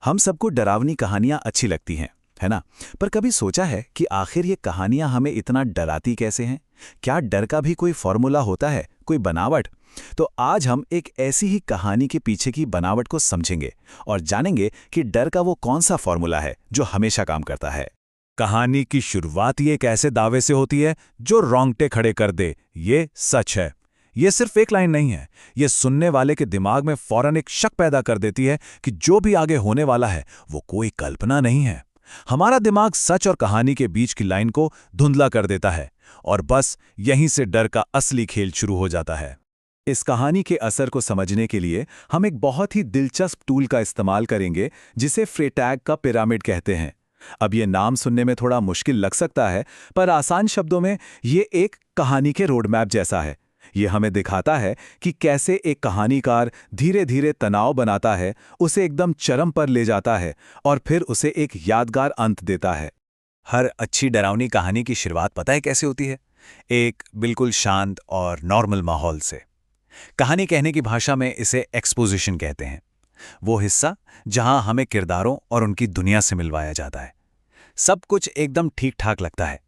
हम सबको डरावनी कहानियां अच्छी लगती हैं, है ना? पर कभी सोचा है कि आखिर ये कहानियां हमें इतना डराती कैसे हैं? क्या डर का भी कोई फॉर्मूला होता है, कोई बनावट? तो आज हम एक ऐसी ही कहानी के पीछे की बनावट को समझेंगे और जानेंगे कि डर का वो कौन सा फॉर्मूला है जो हमेशा काम करता है। कहानी की शुरुआत ही एक ऐसे दावे से होती है जो रोंगटे खड़े कर दे, ये सच है। ये सिर्फ एक लाइन नहीं है, ये सुनने वाले के दिमाग में फौरन एक शक पैदा कर देती है कि जो भी आगे होने वाला है वो कोई कल्पना नहीं है। हमारा दिमाग सच और कहानी के बीच की लाइन को धुंधला कर देता है और बस यहीं से डर का असली खेल शुरू हो जाता है। इस कहानी के असर को समझने के लिए हम एक बहुत ही दिलचस्प टूल का इस्तेमाल करेंगे जिसे फ्रेटैग का पिरामिड कहते हैं। अब ये नाम सुनने में थोड़ा मुश्किल लग सकता है, पर आसान शब्दों में ये एक कहानी के रोडमैप जैसा है। ये हमें दिखाता है कि कैसे एक कहानीकार धीरे धीरे तनाव बनाता है, उसे एकदम चरम पर ले जाता है और फिर उसे एक यादगार अंत देता है। हर अच्छी डरावनी कहानी की शुरुआत पता है कैसे होती है? एक बिल्कुल शांत और नॉर्मल माहौल से। कहानी कहने की भाषा में इसे एक्सपोजिशन कहते हैं। वो हिस्सा जहां हमें किरदारों और उनकी दुनिया से मिलवाया जाता है। सब कुछ एकदम ठीक ठाक लगता है,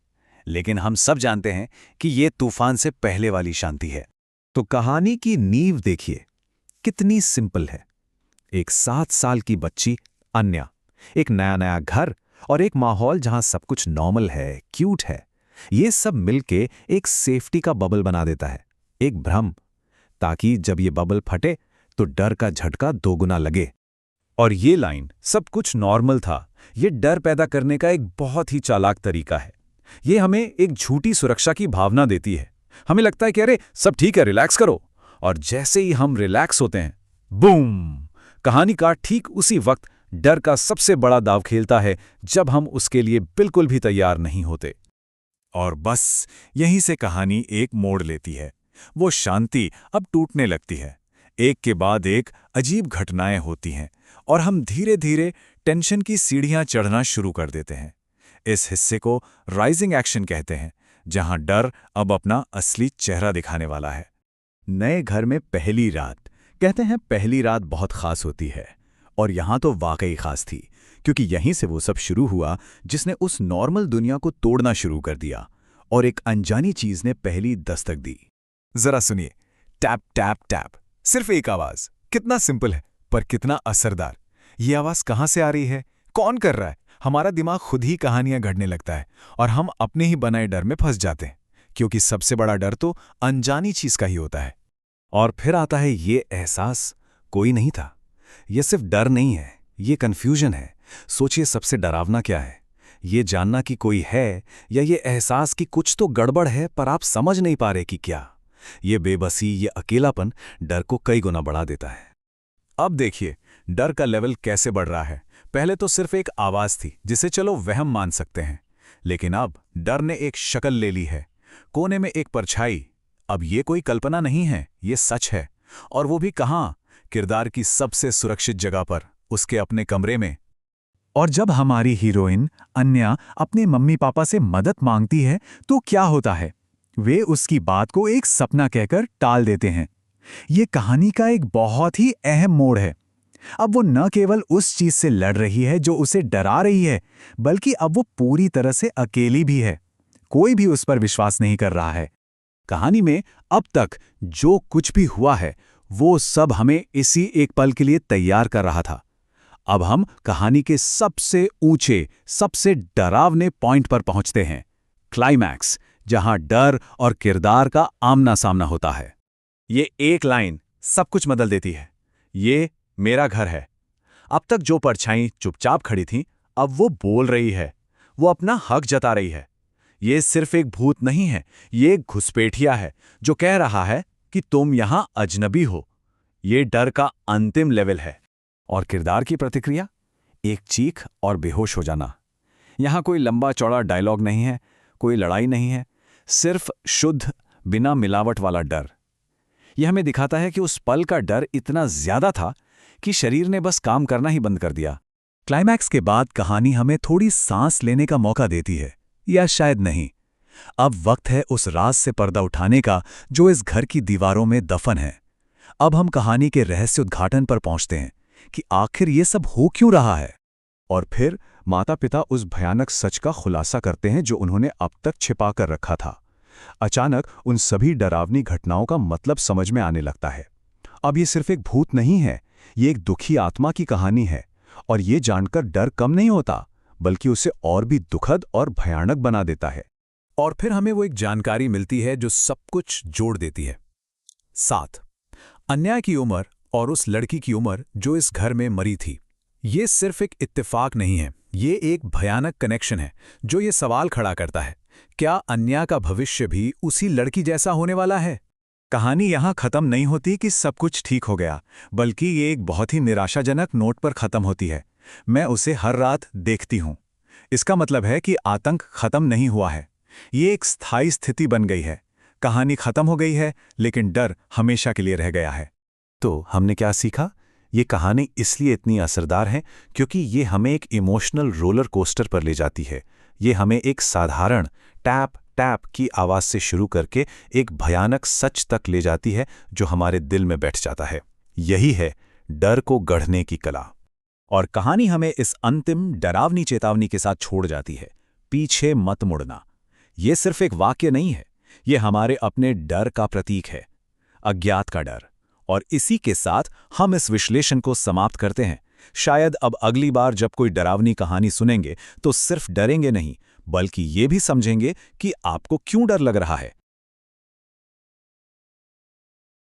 लेकिन हम सब जानते हैं कि ये तूफान से पहले वाली शांति है। तो कहानी की नींव देखिए, कितनी सिंपल है। एक 7 साल की बच्ची अन्या, एक नया नया घर और एक माहौल जहां सब कुछ नॉर्मल है, क्यूट है। ये सब मिलके एक सेफ्टी का बबल बना देता है, एक भ्रम, ताकि जब ये बबल फटे तो डर का झटका दोगुना लगे। और ये लाइन सब कुछ नॉर्मल था, ये डर पैदा करने का एक बहुत ही चालाक तरीका है। ये हमें एक झूठी सुरक्षा की भावना देती है। हमें लगता है कि अरे सब ठीक है, रिलैक्स करो। और जैसे ही हम रिलैक्स होते हैं, बूम! कहानीकार ठीक उसी वक्त डर का सबसे बड़ा दाव खेलता है जब हम उसके लिए बिल्कुल भी तैयार नहीं होते। और बस यहीं से कहानी एक मोड़ लेती है। वो शांति अब टूटने लगती है। एक के बाद एक अजीब घटनाएं होती हैं और हम धीरे धीरे टेंशन की सीढ़ियां चढ़ना शुरू कर देते हैं। इस हिस्से को राइजिंग एक्शन कहते हैं, जहां डर अब अपना असली चेहरा दिखाने वाला है। नए घर में पहली रात, कहते हैं पहली रात बहुत खास होती है, और यहां तो वाकई खास थी, क्योंकि यहीं से वो सब शुरू हुआ जिसने उस नॉर्मल दुनिया को तोड़ना शुरू कर दिया और एक अनजानी चीज ने पहली दस्तक दी। जरा सुनिए, टैप टैप टैप, सिर्फ एक आवाज। कितना सिंपल है पर कितना असरदार। ये आवाज कहां से आ रही है, कौन कर रहा है? हमारा दिमाग खुद ही कहानियां गढ़ने लगता है और हम अपने ही बनाए डर में फंस जाते हैं, क्योंकि सबसे बड़ा डर तो अनजानी चीज का ही होता है। और फिर आता है ये एहसास, कोई नहीं था। ये सिर्फ डर नहीं है, ये कन्फ्यूजन है। सोचिए, सबसे डरावना क्या है? ये जानना कि कोई है, या ये एहसास कि कुछ तो गड़बड़ है पर आप समझ नहीं पा रहे कि क्या। ये बेबसी, ये अकेलापन डर को कई गुना बढ़ा देता है। अब देखिए डर का लेवल कैसे बढ़ रहा है। पहले तो सिर्फ एक आवाज थी जिसे चलो वहम मान सकते हैं, लेकिन अब डर ने एक शक्ल ले ली है। कोने में एक परछाई। अब ये कोई कल्पना नहीं है, ये सच है। और वो भी कहां? किरदार की सबसे सुरक्षित जगह पर, उसके अपने कमरे में। और जब हमारी हीरोइन अन्या अपने मम्मी पापा से मदद मांगती है तो क्या होता है? वे उसकी बात को एक सपना कहकर टाल देते हैं। ये कहानी का एक बहुत ही अहम मोड़ है। अब वो न केवल उस चीज से लड़ रही है जो उसे डरा रही है, बल्कि अब वो पूरी तरह से अकेली भी है। कोई भी उस पर विश्वास नहीं कर रहा है। कहानी में अब तक जो कुछ भी हुआ है वो सब हमें इसी एक पल के लिए तैयार कर रहा था। अब हम कहानी के सबसे ऊंचे, सबसे डरावने पॉइंट पर पहुंचते हैं, क्लाइमैक्स, जहां डर और किरदार का आमना सामना होता है। ये एक लाइन सब कुछ बदल देती है। ये मेरा घर है। अब तक जो परछाई चुपचाप खड़ी थी, अब वो बोल रही है, वो अपना हक जता रही है। ये सिर्फ एक भूत नहीं है, ये एक घुसपैठिया है जो कह रहा है कि तुम यहां अजनबी हो। ये डर का अंतिम लेवल है। और किरदार की प्रतिक्रिया? एक चीख और बेहोश हो जाना। यहां कोई लंबा चौड़ा डायलॉग नहीं है, कोई लड़ाई नहीं है, सिर्फ शुद्ध, बिना मिलावट वाला डर। यह हमें दिखाता है कि उस पल का डर इतना ज्यादा था कि शरीर ने बस काम करना ही बंद कर दिया। क्लाइमैक्स के बाद कहानी हमें थोड़ी सांस लेने का मौका देती है, या शायद नहीं। अब वक्त है उस राज से पर्दा उठाने का जो इस घर की दीवारों में दफन है। अब हम कहानी के रहस्य उद्घाटन पर पहुंचते हैं, कि आखिर ये सब हो क्यों रहा है। और फिर माता-पिता उस भयानक सच का खुलासा करते हैं जो उन्होंने अब तक छिपा कर रखा था। अचानक उन सभी डरावनी घटनाओं का मतलब समझ में आने लगता है। अब ये सिर्फ एक भूत नहीं है, ये एक दुखी आत्मा की कहानी है। और ये जानकर डर कम नहीं होता, बल्कि उसे और भी दुखद और भयानक बना देता है। और फिर हमें वो एक जानकारी मिलती है जो सब कुछ जोड़ देती है। 7 अन्या की उम्र और उस लड़की की उम्र जो इस घर में मरी थी, ये सिर्फ एक इत्तेफाक नहीं है, ये एक भयानक कनेक्शन है जो ये सवाल खड़ा करता है, क्या अन्या का भविष्य भी उसी लड़की जैसा होने वाला है? कहानी यहाँ खत्म नहीं होती कि सब कुछ ठीक हो गया, बल्कि ये एक बहुत ही निराशाजनक नोट पर खत्म होती है। मैं उसे हर रात देखती हूँ। इसका मतलब है कि आतंक खत्म नहीं हुआ है, ये एक स्थायी स्थिति बन गई है। कहानी खत्म हो गई है, लेकिन डर हमेशा के लिए रह गया है। तो हमने क्या सीखा? ये कहानी इसलिए इतनी असरदार है क्योंकि ये हमें एक इमोशनल रोलर कोस्टर पर ले जाती है। ये हमें एक साधारण टैप टैप की आवाज़ से शुरू करके एक भयानक सच तक ले जाती है जो हमारे दिल में बैठ जाता है। यही है डर को गढ़ने की कला। और कहानी हमें इस अंतिम डरावनी चेतावनी के साथ छोड़ जाती है, पीछे मत मुड़ना। ये सिर्फ एक वाक्य नहीं है, ये हमारे अपने डर का प्रतीक है, अज्ञात का डर। और इसी के साथ हम इस विश्लेषण को समाप्त करते हैं। शायद अब अगली बार जब कोई डरावनी कहानी सुनेंगे तो सिर्फ डरेंगे नहीं, बल्कि ये भी समझेंगे कि आपको क्यों डर लग रहा है।